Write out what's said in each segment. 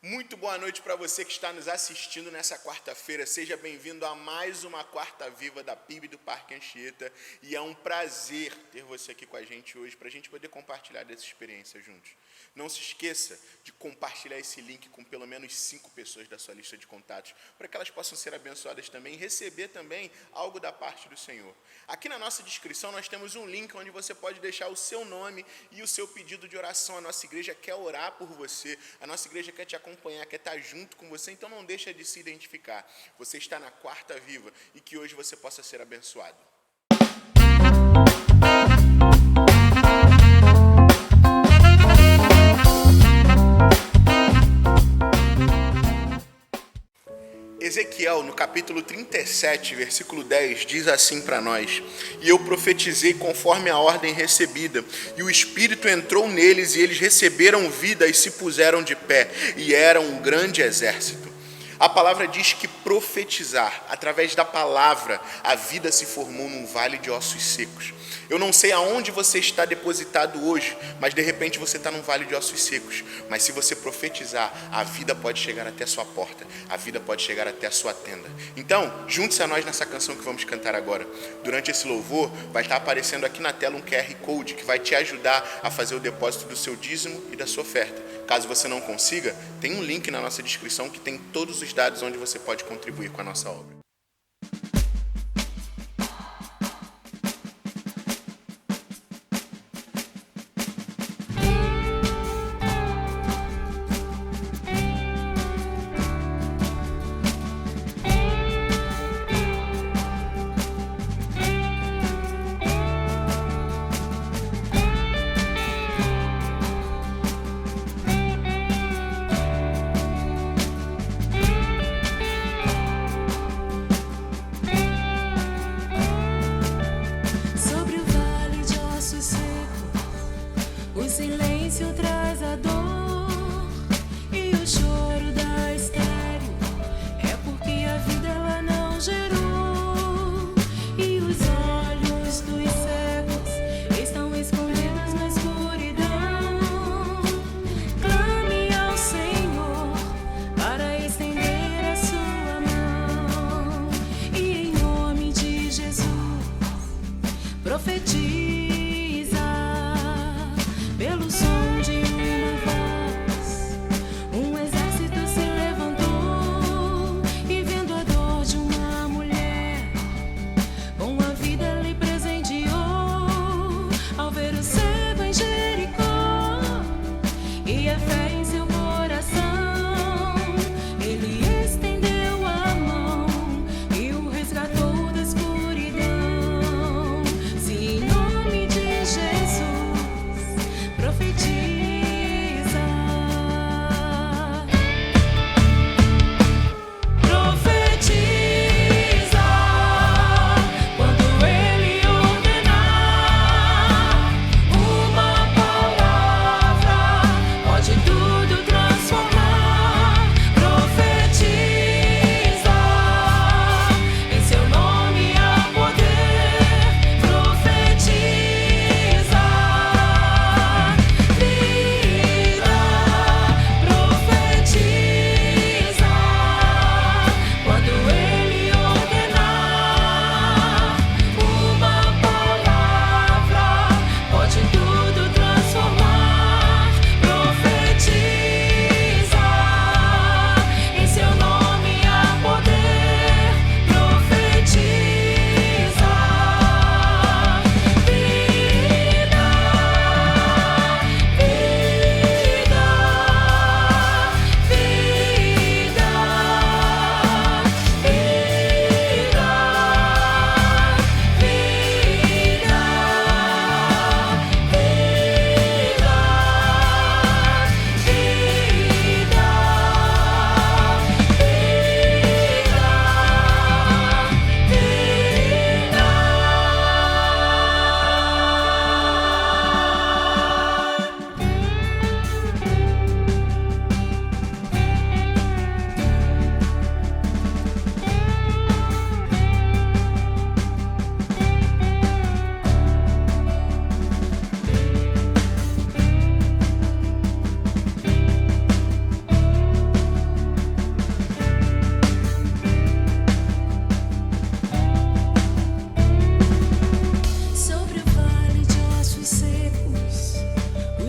Muito boa noite para você que está nos assistindo nessa quarta-feira. Seja bem-vindo a mais uma Quarta Viva da PIB do Parque Anchieta. E é um prazer ter você aqui com a gente hoje, para a gente poder compartilhar dessa experiência juntos. Não se esqueça de compartilhar esse link com pelo menos 5 pessoas da sua lista de contatos, para que elas possam ser abençoadas também e receber também algo da parte do Senhor. Aqui na nossa descrição nós temos um link onde você pode deixar o seu nome e o seu pedido de oração. A nossa igreja quer orar por você, a nossa igreja quer te acompanhar, quer estar junto com você, então não deixa de se identificar. Você está na Quarta Viva e que hoje você possa ser abençoado. Ezequiel, no capítulo 37, versículo 10, diz assim para nós: E eu profetizei conforme a ordem recebida, e o Espírito entrou neles, e eles receberam vida e se puseram de pé, e eram um grande exército. A palavra diz que profetizar, através da palavra, a vida se formou num vale de ossos secos. Eu não sei aonde você está depositado hoje, mas de repente você está num vale de ossos secos. Mas se você profetizar, a vida pode chegar até a sua porta, a vida pode chegar até a sua tenda. Então, junte-se a nós nessa canção que vamos cantar agora. Durante esse louvor, vai estar aparecendo aqui na tela um QR Code que vai te ajudar a fazer o depósito do seu dízimo e da sua oferta. Caso você não consiga, tem um link na nossa descrição que tem todos os dados onde você pode contribuir com a nossa obra. Profetiza pelo som de uma voz.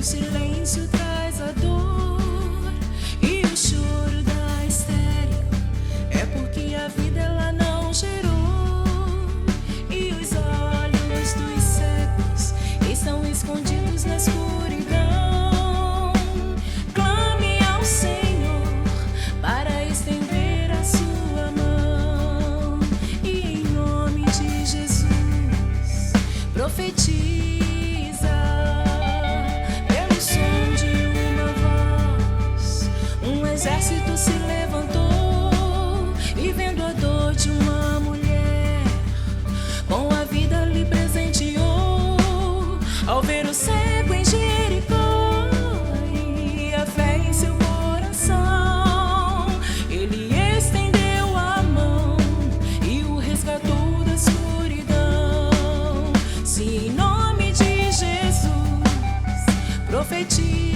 silêncio traz a dor e o choro da estéril é porque a vida ela não gerou e os olhos dos cegos estão escondidos na escuridão. Clame ao Senhor para estender a sua mão e em nome de Jesus profetiza. Exército se levantou e vendo a dor de uma mulher, com a vida lhe presenteou. Ao ver o cego em Jericó e a fé em seu coração, ele estendeu a mão e o resgatou da escuridão. Se em nome de Jesus profetiza.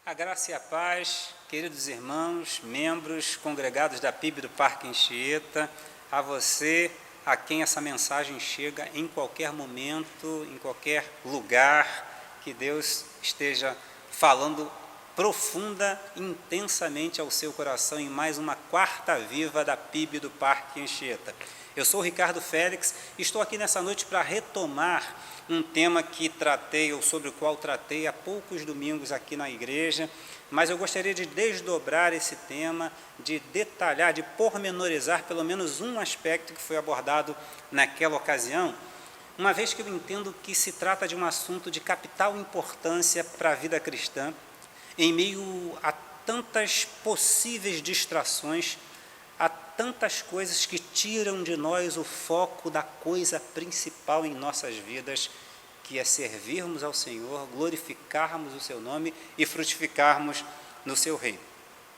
A graça e a paz, queridos irmãos, membros, congregados da PIB do Parque Anchieta, a você, a quem essa mensagem chega em qualquer momento, em qualquer lugar, que Deus esteja falando profunda, intensamente ao seu coração em mais uma quarta viva da PIB do Parque Anchieta. Eu sou o Ricardo Félix e estou aqui nessa noite para retomar um tema que tratei, ou sobre o qual tratei há poucos domingos aqui na igreja, mas eu gostaria de desdobrar esse tema, de detalhar, de pormenorizar pelo menos um aspecto que foi abordado naquela ocasião, uma vez que eu entendo que se trata de um assunto de capital importância para a vida cristã, em meio a tantas possíveis distrações, a tantas coisas que tiram de nós o foco da coisa principal em nossas vidas, que é servirmos ao Senhor, glorificarmos o seu nome e frutificarmos no seu reino.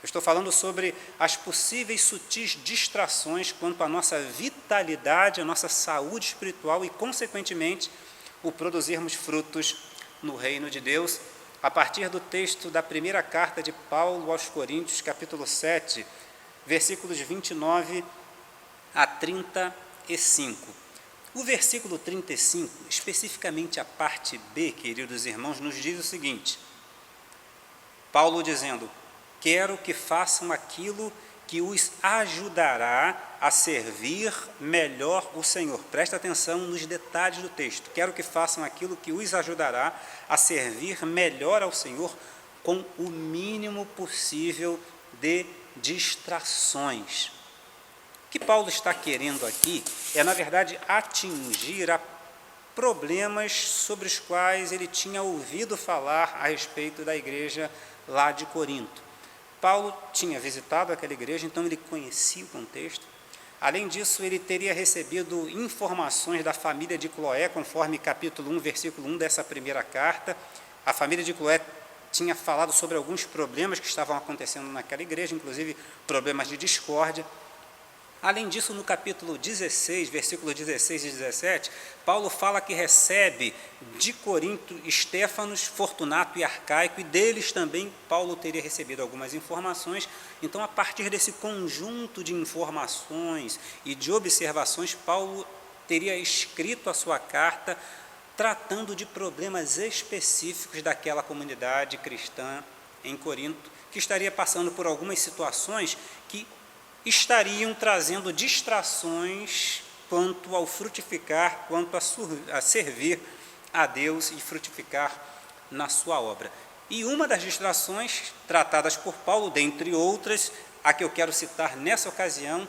Eu estou falando sobre as possíveis sutis distrações quanto à nossa vitalidade, à nossa saúde espiritual e, consequentemente, o produzirmos frutos no reino de Deus, a partir do texto da primeira carta de Paulo aos Coríntios, capítulo 7, versículos 29 a 35. O versículo 35, especificamente a parte B, queridos irmãos, nos diz o seguinte: Paulo dizendo: quero que façam aquilo que os ajudará a servir melhor o Senhor. Presta atenção nos detalhes do texto. Quero que façam aquilo que os ajudará a servir melhor ao Senhor com o mínimo possível de distrações. O que Paulo está querendo aqui é, na verdade, atingir a problemas sobre os quais ele tinha ouvido falar a respeito da igreja lá de Corinto. Paulo tinha visitado aquela igreja, então ele conhecia o contexto. Além disso, ele teria recebido informações da família de Cloé, conforme capítulo 1, versículo 1 dessa primeira carta. A família de Cloé tinha falado sobre alguns problemas que estavam acontecendo naquela igreja, inclusive problemas de discórdia. Além disso, no capítulo 16, versículos 16 e 17, Paulo fala que recebe de Corinto Estéfanos, Fortunato e Arcaico, e deles também Paulo teria recebido algumas informações. Então, a partir desse conjunto de informações e de observações, Paulo teria escrito a sua carta tratando de problemas específicos daquela comunidade cristã em Corinto, que estaria passando por algumas situações que estariam trazendo distrações quanto ao frutificar, quanto a servir a Deus e frutificar na sua obra. E uma das distrações tratadas por Paulo, dentre outras, a que eu quero citar nessa ocasião,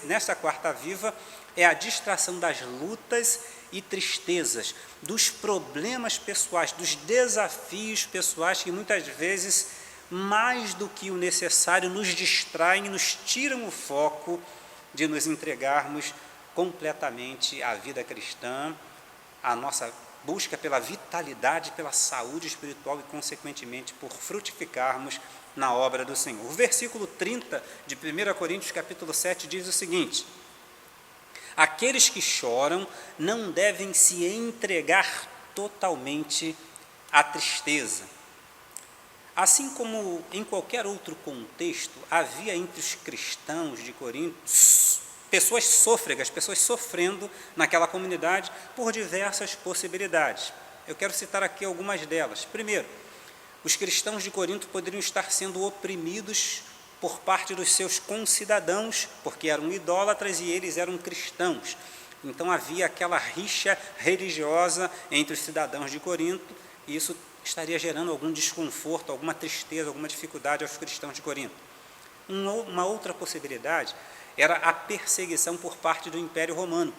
nesta quarta viva, é a distração das lutas e tristezas, dos problemas pessoais, dos desafios pessoais que muitas vezes, mais do que o necessário, nos distraem, nos tiram o foco de nos entregarmos completamente à vida cristã, à nossa busca pela vitalidade, pela saúde espiritual e, consequentemente, por frutificarmos na obra do Senhor. O versículo 30 de 1 Coríntios, capítulo 7, diz o seguinte: aqueles que choram não devem se entregar totalmente à tristeza. Assim como em qualquer outro contexto, havia entre os cristãos de Corinto pessoas sôfregas, pessoas sofrendo naquela comunidade por diversas possibilidades. Eu quero citar aqui algumas delas. Primeiro, os cristãos de Corinto poderiam estar sendo oprimidos por parte dos seus concidadãos, porque eram idólatras e eles eram cristãos. Então havia aquela rixa religiosa entre os cidadãos de Corinto, e isso estaria gerando algum desconforto, alguma tristeza, alguma dificuldade aos cristãos de Corinto. Uma outra possibilidade era a perseguição por parte do Império Romano,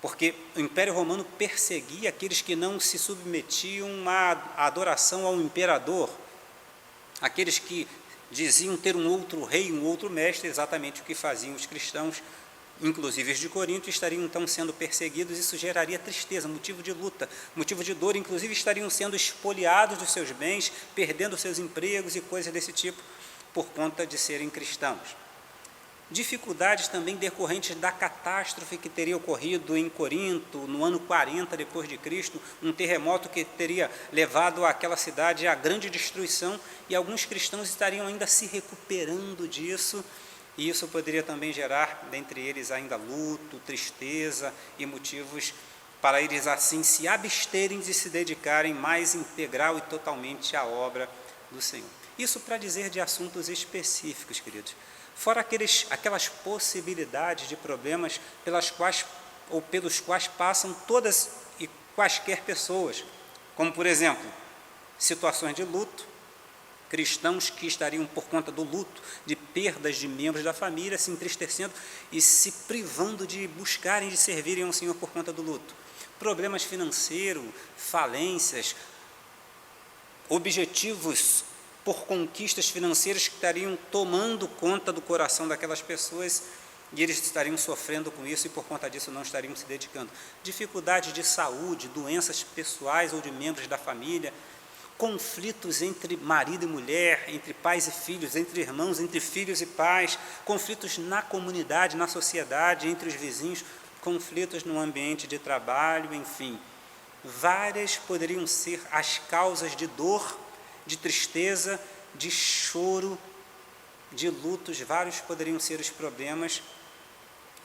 porque o Império Romano perseguia aqueles que não se submetiam à adoração ao imperador, aqueles que diziam ter um outro rei, um outro mestre, exatamente o que faziam os cristãos, inclusive os de Corinto, estariam então sendo perseguidos. Isso geraria tristeza, motivo de luta, motivo de dor, inclusive estariam sendo expoliados dos seus bens, perdendo seus empregos e coisas desse tipo, por conta de serem cristãos. Dificuldades também decorrentes da catástrofe que teria ocorrido em Corinto no ano 40 depois de Cristo, um terremoto que teria levado aquela cidade à grande destruição, e alguns cristãos estariam ainda se recuperando disso, e isso poderia também gerar, dentre eles, ainda luto, tristeza e motivos para eles assim se absterem de se dedicarem mais integral e totalmente à obra do Senhor. Isso para dizer de assuntos específicos, queridos. Fora aquelas possibilidades de problemas pelos quais passam todas e quaisquer pessoas, como, por exemplo, situações de luto, cristãos que estariam, por conta do luto, de perdas de membros da família, se entristecendo e se privando de buscarem, de servirem ao Senhor por conta do luto. Problemas financeiros, falências, objetivos por conquistas financeiras que estariam tomando conta do coração daquelas pessoas, e eles estariam sofrendo com isso e por conta disso não estariam se dedicando. Dificuldades de saúde, doenças pessoais ou de membros da família, conflitos entre marido e mulher, entre pais e filhos, entre irmãos, entre filhos e pais, conflitos na comunidade, na sociedade, entre os vizinhos, conflitos no ambiente de trabalho, enfim. Várias poderiam ser as causas de dor, de tristeza, de choro, de lutos, vários poderiam ser os problemas.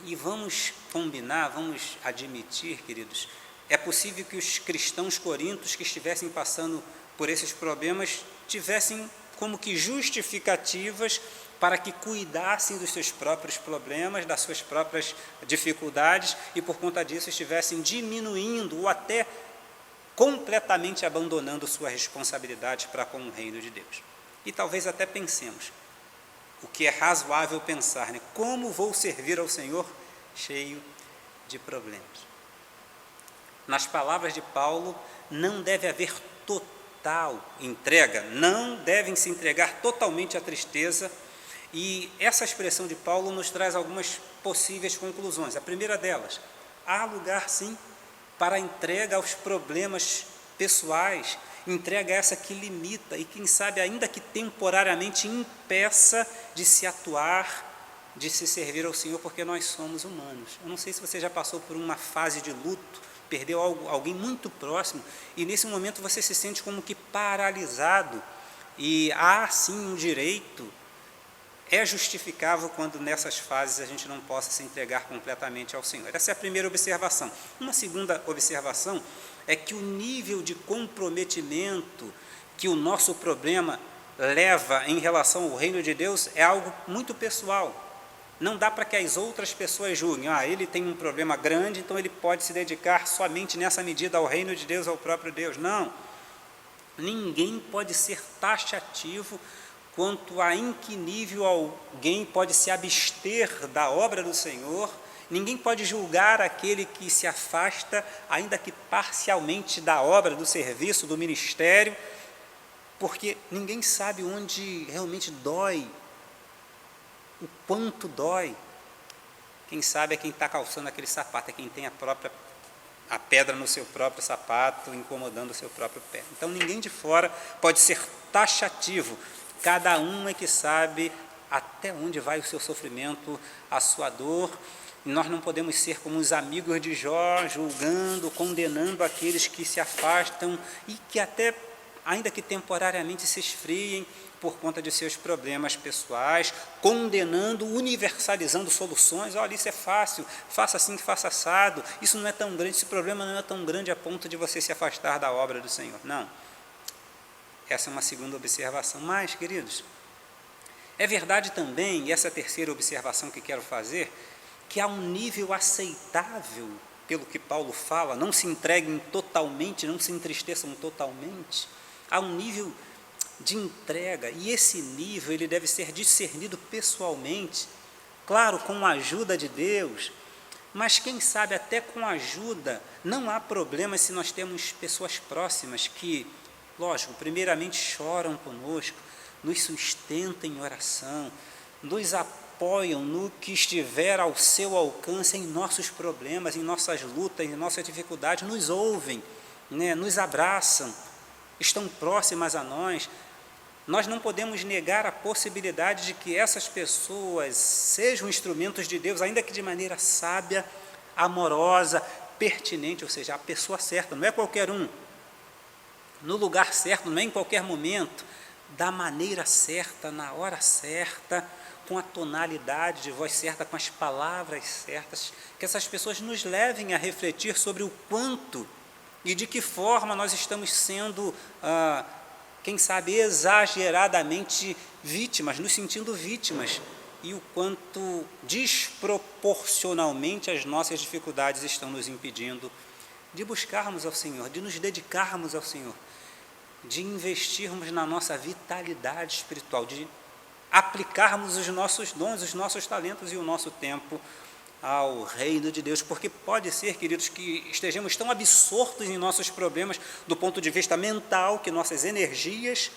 E vamos combinar, vamos admitir, queridos, é possível que os cristãos corintos que estivessem passando por esses problemas tivessem como que justificativas para que cuidassem dos seus próprios problemas, das suas próprias dificuldades, e por conta disso estivessem diminuindo ou até completamente abandonando sua responsabilidade para com o reino de Deus. E talvez até pensemos, o que é razoável pensar, né? Como vou servir ao Senhor cheio de problemas? Nas palavras de Paulo, não deve haver total entrega, não devem se entregar totalmente à tristeza, e essa expressão de Paulo nos traz algumas possíveis conclusões. A primeira delas, há lugar sim para a entrega aos problemas pessoais, entrega essa que limita e, quem sabe, ainda que temporariamente impeça de se atuar de se servir ao Senhor, porque nós somos humanos. Eu não sei se você já passou por uma fase de luto, perdeu alguém muito próximo, e nesse momento você se sente como que paralisado, e há sim um direito, é justificável quando nessas fases a gente não possa se entregar completamente ao Senhor. Essa é a primeira observação. Uma segunda observação é que o nível de comprometimento que o nosso problema leva em relação ao reino de Deus é algo muito pessoal. Não dá para que as outras pessoas julguem, ele tem um problema grande, então ele pode se dedicar somente nessa medida ao reino de Deus, ao próprio Deus. Não. Ninguém pode ser taxativo quanto a em que nível alguém pode se abster da obra do Senhor. Ninguém pode julgar aquele que se afasta, ainda que parcialmente, da obra, do serviço, do ministério, porque ninguém sabe onde realmente dói, o quanto dói. Quem sabe é quem está calçando aquele sapato, é quem tem a pedra no seu próprio sapato, incomodando o seu próprio pé. Então ninguém de fora pode ser taxativo, cada um é que sabe até onde vai o seu sofrimento, a sua dor. E nós não podemos ser como os amigos de Jó, julgando, condenando aqueles que se afastam e que até, ainda que temporariamente, se esfriem por conta de seus problemas pessoais, condenando, universalizando soluções. Olha, isso é fácil, faça assim, faça assado, isso não é tão grande, esse problema não é tão grande a ponto de você se afastar da obra do Senhor. Não. Essa é uma segunda observação. Mas, queridos, é verdade também, e essa é a terceira observação que quero fazer, que há um nível aceitável, pelo que Paulo fala, não se entreguem totalmente, não se entristeçam totalmente, há um nível de entrega, e esse nível ele deve ser discernido pessoalmente, claro, com a ajuda de Deus, mas quem sabe até com ajuda, não há problema se nós temos pessoas próximas que, lógico, primeiramente choram conosco, nos sustentam em oração, nos apoiam no que estiver ao seu alcance em nossos problemas, em nossas lutas, em nossas dificuldades, nos ouvem, nos abraçam, estão próximas a nós. Nós não podemos negar a possibilidade de que essas pessoas sejam instrumentos de Deus, ainda que de maneira sábia, amorosa, pertinente, ou seja, a pessoa certa, não é qualquer um, no lugar certo, não é em qualquer momento, da maneira certa, na hora certa, com a tonalidade de voz certa, com as palavras certas, que essas pessoas nos levem a refletir sobre o quanto e de que forma nós estamos sendo, quem sabe, exageradamente vítimas, nos sentindo vítimas, e o quanto desproporcionalmente as nossas dificuldades estão nos impedindo de buscarmos ao Senhor, de nos dedicarmos ao Senhor, de investirmos na nossa vitalidade espiritual, de aplicarmos os nossos dons, os nossos talentos e o nosso tempo ao reino de Deus, porque pode ser, queridos, que estejamos tão absortos em nossos problemas do ponto de vista mental, que nossas energias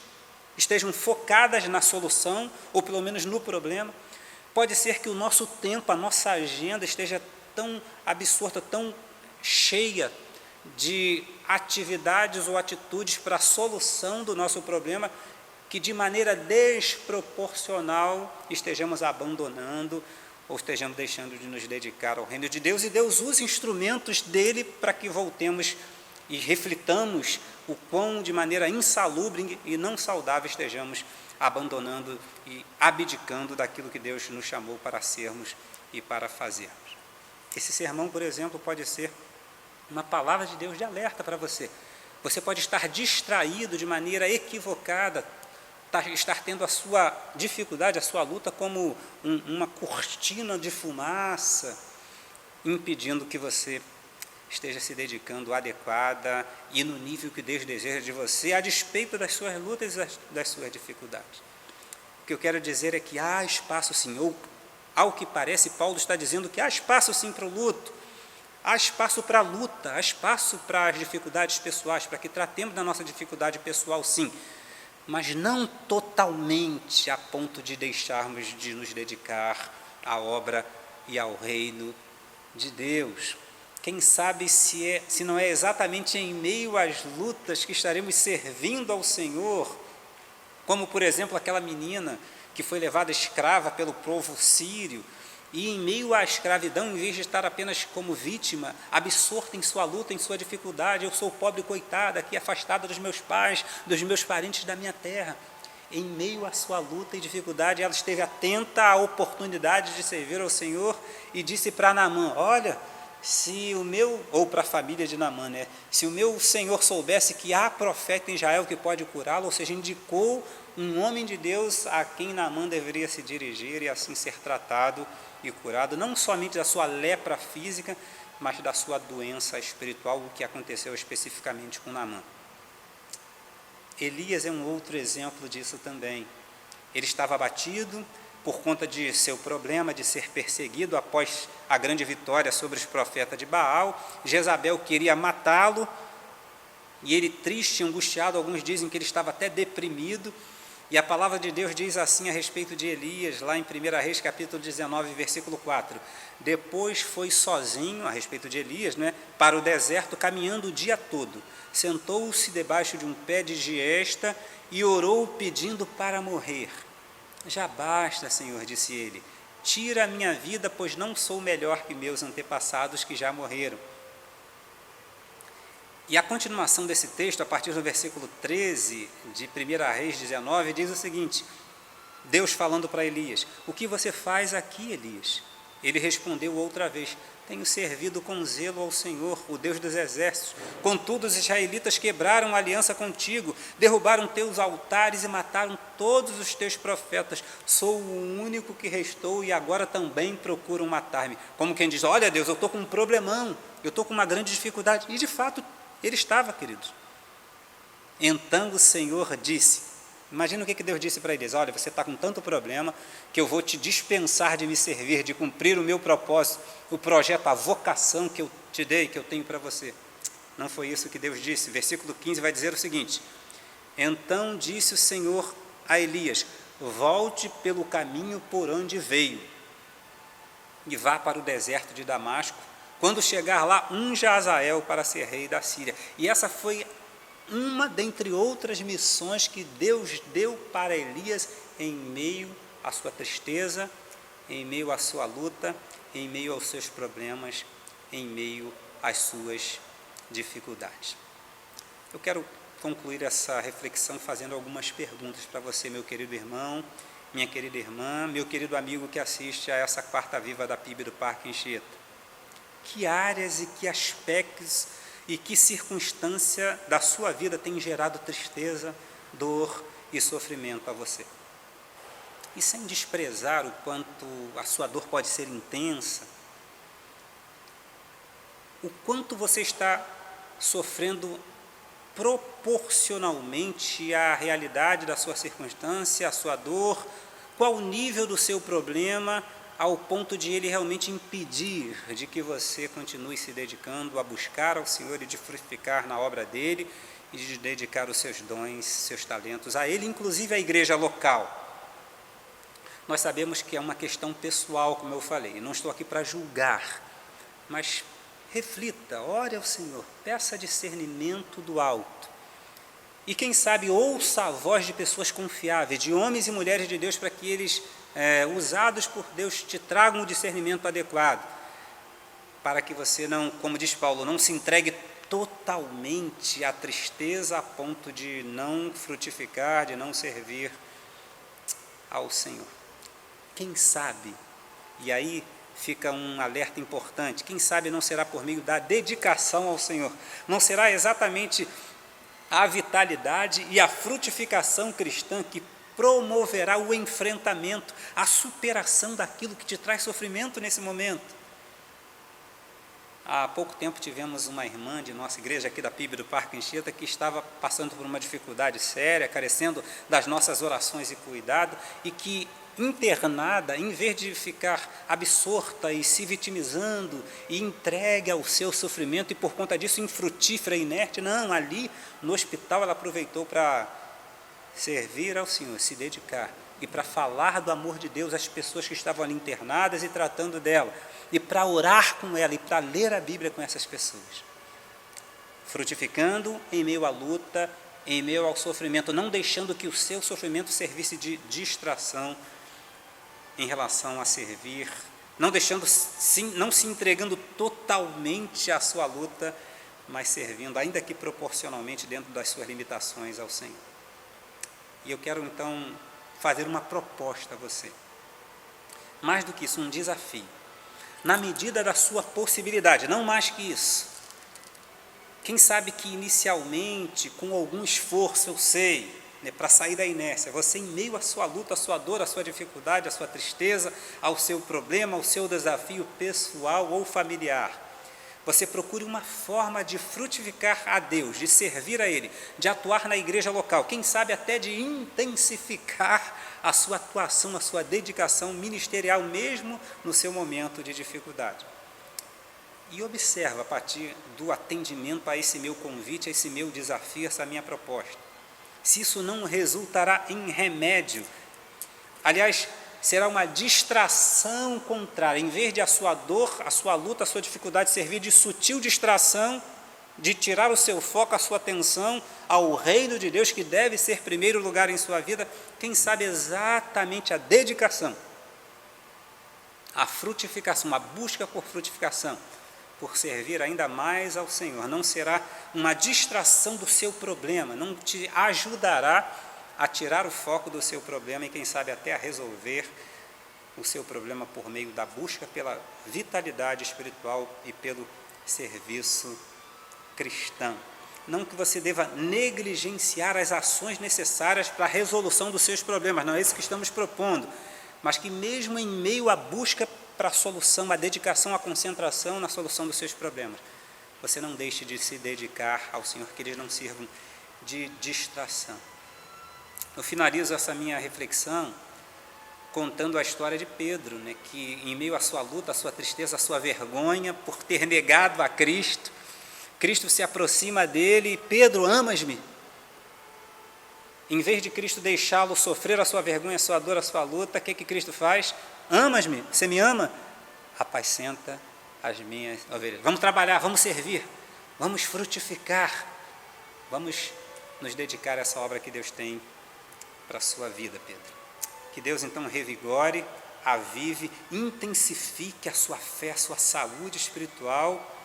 estejam focadas na solução, ou pelo menos no problema. Pode ser que o nosso tempo, a nossa agenda esteja tão absorta, tão cheia de atividades ou atitudes para a solução do nosso problema, que de maneira desproporcional estejamos abandonando ou estejamos deixando de nos dedicar ao reino de Deus, e Deus usa instrumentos dele para que voltemos e reflitamos o quão de maneira insalubre e não saudável estejamos abandonando e abdicando daquilo que Deus nos chamou para sermos e para fazermos. Esse sermão, por exemplo, pode ser uma palavra de Deus de alerta para você. Você pode estar distraído de maneira equivocada, estar tendo a sua dificuldade, a sua luta como uma cortina de fumaça, impedindo que você esteja se dedicando adequada e no nível que Deus deseja de você, a despeito das suas lutas e das suas dificuldades. O que eu quero dizer é que há espaço sim, ou ao que parece, Paulo está dizendo que há espaço sim para o luto, há espaço para a luta, há espaço para as dificuldades pessoais, para que tratemos da nossa dificuldade pessoal sim, mas não totalmente a ponto de deixarmos de nos dedicar à obra e ao reino de Deus. Quem sabe se não é exatamente em meio às lutas que estaremos servindo ao Senhor, como, por exemplo, aquela menina que foi levada escrava pelo povo sírio, E em meio à escravidão, em vez de estar apenas como vítima, absorta em sua luta, em sua dificuldade, eu sou pobre coitada, aqui afastada dos meus pais, dos meus parentes da minha terra. Em meio à sua luta e dificuldade, ela esteve atenta à oportunidade de servir ao Senhor e disse para Naamã: olha, se o meu, ou para a família de Naamã, né, se o meu Senhor soubesse que há profeta em Israel que pode curá-lo, ou seja, indicou um homem de Deus a quem Naamã deveria se dirigir e assim ser tratado e curado, não somente da sua lepra física, mas da sua doença espiritual, o que aconteceu especificamente com Naamã. Elias é um outro exemplo disso também. Ele estava abatido por conta de seu problema de ser perseguido após a grande vitória sobre os profetas de Baal. Jezabel queria matá-lo, e ele triste, angustiado, alguns dizem que ele estava até deprimido, e a palavra de Deus diz assim a respeito de Elias, lá em 1 Reis, capítulo 19, versículo 4. Depois foi sozinho, a respeito de Elias, né, para o deserto, caminhando o dia todo. Sentou-se debaixo de um pé de giesta e orou pedindo para morrer. Já basta, Senhor, disse ele, tira a minha vida, pois não sou melhor que meus antepassados que já morreram. E a continuação desse texto, a partir do versículo 13 de 1 Reis 19, diz o seguinte: Deus falando para Elias: o que você faz aqui, Elias? Ele respondeu outra vez: tenho servido com zelo ao Senhor, o Deus dos exércitos. Contudo, os israelitas quebraram a aliança contigo, derrubaram teus altares e mataram todos os teus profetas. Sou o único que restou e agora também procuram matar-me. Como quem diz: olha, Deus, eu estou com um problemão, eu estou com uma grande dificuldade. E de fato, ele estava, queridos. Então o Senhor disse, imagina o que Deus disse para eles: olha, você está com tanto problema que eu vou te dispensar de me servir, de cumprir o meu propósito, o projeto, a vocação que eu te dei, que eu tenho para você. Não foi isso que Deus disse. Versículo 15 vai dizer o seguinte: então disse o Senhor a Elias: volte pelo caminho por onde veio e vá para o deserto de Damasco. Quando chegar lá, unja Azael para ser rei da Síria. E essa foi uma dentre outras missões que Deus deu para Elias em meio à sua tristeza, em meio à sua luta, em meio aos seus problemas, em meio às suas dificuldades. Eu quero concluir essa reflexão fazendo algumas perguntas para você, meu querido irmão, minha querida irmã, meu querido amigo que assiste a essa quarta viva da PIB do Parque Anchieta. Que áreas e que aspectos e que circunstância da sua vida tem gerado tristeza, dor e sofrimento a você? E sem desprezar o quanto a sua dor pode ser intensa, o quanto você está sofrendo proporcionalmente à realidade da sua circunstância, à sua dor, qual o nível do seu problema, ao ponto de ele realmente impedir de que você continue se dedicando a buscar ao Senhor e de frutificar na obra dele e de dedicar os seus dons, seus talentos a ele, inclusive à igreja local. Nós sabemos que é uma questão pessoal, como eu falei, não estou aqui para julgar, mas reflita, ore ao Senhor, peça discernimento do alto. E quem sabe ouça a voz de pessoas confiáveis, de homens e mulheres de Deus, para que eles, usados por Deus, te tragam o discernimento adequado, para que você não, como diz Paulo, não se entregue totalmente à tristeza a ponto de não frutificar, de não servir ao Senhor. Quem sabe, e aí fica um alerta importante, quem sabe não será por meio da dedicação ao Senhor, não será exatamente a vitalidade e a frutificação cristã que promoverá o enfrentamento, a superação daquilo que te traz sofrimento nesse momento. Há pouco tempo tivemos uma irmã de nossa igreja aqui da PIB do Parque Anchieta que estava passando por uma dificuldade séria, carecendo das nossas orações e cuidado, e que internada, em vez de ficar absorta e se vitimizando e entregue ao seu sofrimento e por conta disso infrutífera e inerte, não, ali no hospital ela aproveitou para servir ao Senhor, se dedicar e para falar do amor de Deus às pessoas que estavam ali internadas e tratando dela, e para orar com ela e para ler a Bíblia com essas pessoas, frutificando em meio à luta, em meio ao sofrimento, não deixando que o seu sofrimento servisse de distração em relação a servir não se entregando totalmente à sua luta, mas servindo, ainda que proporcionalmente dentro das suas limitações ao Senhor. E eu quero então fazer uma proposta a você. Mais do que isso, um desafio. Na medida da sua possibilidade, não mais que isso. Quem sabe que inicialmente, com algum esforço, eu sei, para sair da inércia, você em meio à sua luta, à sua dor, à sua dificuldade, à sua tristeza, ao seu problema, ao seu desafio pessoal ou familiar, você procure uma forma de frutificar a Deus, de servir a Ele, de atuar na igreja local, quem sabe até de intensificar a sua atuação, a sua dedicação ministerial, mesmo no seu momento de dificuldade. E observa a partir do atendimento a esse meu convite, a esse meu desafio, essa minha proposta. Se isso não resultará em remédio, aliás, será uma distração contrária, em vez de a sua dor, a sua luta, a sua dificuldade servir de sutil distração, de tirar o seu foco, a sua atenção ao reino de Deus, que deve ser primeiro lugar em sua vida, quem sabe exatamente a dedicação, a frutificação, a busca por frutificação, por servir ainda mais ao Senhor, não será uma distração do seu problema, não te ajudará a tirar o foco do seu problema e quem sabe até a resolver o seu problema por meio da busca pela vitalidade espiritual e pelo serviço cristão. Não que você deva negligenciar as ações necessárias para a resolução dos seus problemas, não é isso que estamos propondo, mas que mesmo em meio à busca para a solução, a dedicação, a concentração na solução dos seus problemas, você não deixe de se dedicar ao Senhor, que eles não sirvam de distração. Eu finalizo essa minha reflexão contando a história de Pedro, que em meio à sua luta, à sua tristeza, à sua vergonha, por ter negado a Cristo, Cristo se aproxima dele e Pedro, amas-me? Em vez de Cristo deixá-lo sofrer a sua vergonha, a sua dor, a sua luta, o que Cristo faz? Amas-me? Você me ama? Apacenta as minhas ovelhas. Vamos trabalhar, vamos servir, vamos frutificar, vamos nos dedicar a essa obra que Deus tem para a sua vida, Pedro. Que Deus então revigore, avive, intensifique a sua fé, a sua saúde espiritual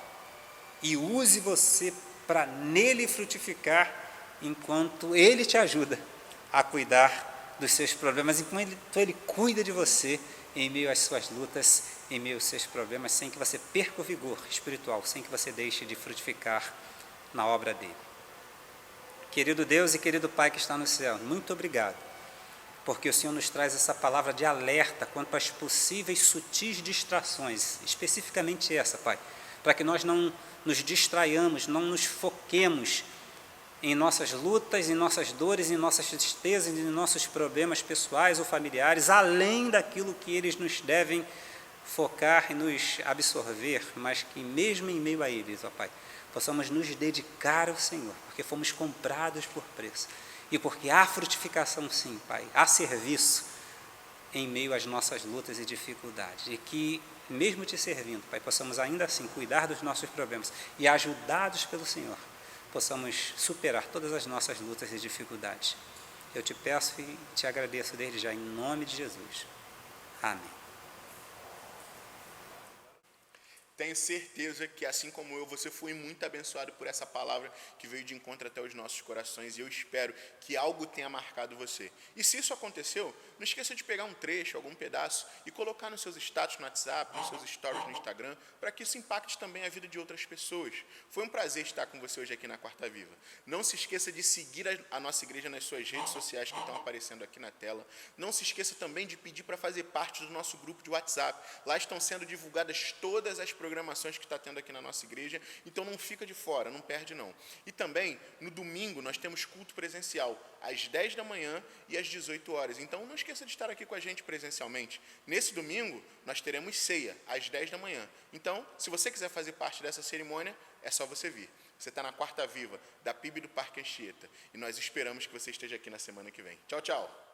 e use você para nele frutificar enquanto Ele te ajuda a cuidar dos seus problemas, enquanto Ele cuida de você em meio às suas lutas, em meio aos seus problemas, sem que você perca o vigor espiritual, sem que você deixe de frutificar na obra dele. Querido Deus e querido Pai que está no céu, muito obrigado, porque o Senhor nos traz essa palavra de alerta quanto às possíveis sutis distrações, especificamente essa, Pai, para que nós não nos distraiamos, não nos foquemos em nossas lutas, em nossas dores, em nossas tristezas, em nossos problemas pessoais ou familiares, além daquilo que eles nos devem focar e nos absorver, mas que mesmo em meio a eles, ó Pai, possamos nos dedicar ao Senhor, porque fomos comprados por preço, e porque há frutificação sim, Pai, há serviço em meio às nossas lutas e dificuldades, e que mesmo te servindo, Pai, possamos ainda assim cuidar dos nossos problemas e ajudados pelo Senhor, possamos superar todas as nossas lutas e dificuldades. Eu te peço e te agradeço desde já, em nome de Jesus. Amém. Tenho certeza que, assim como eu, você foi muito abençoado por essa palavra que veio de encontro até os nossos corações, e eu espero que algo tenha marcado você. E se isso aconteceu, não esqueça de pegar um trecho, algum pedaço, e colocar nos seus status no WhatsApp, nos seus stories no Instagram, para que isso impacte também a vida de outras pessoas. Foi um prazer estar com você hoje aqui na Quarta Viva. Não se esqueça de seguir a nossa igreja nas suas redes sociais que estão aparecendo aqui na tela. Não se esqueça também de pedir para fazer parte do nosso grupo de WhatsApp. Lá estão sendo divulgadas todas as programações que está tendo aqui na nossa igreja, então não fica de fora, não perde não. E também, no domingo, nós temos culto presencial, às 10 da manhã e às 18 horas. Então não esqueça de estar aqui com a gente presencialmente. Nesse domingo, nós teremos ceia, às 10 da manhã. Então, se você quiser fazer parte dessa cerimônia, é só você vir. Você está na Quarta Viva, da PIB do Parque Anchieta. E nós esperamos que você esteja aqui na semana que vem. Tchau, tchau!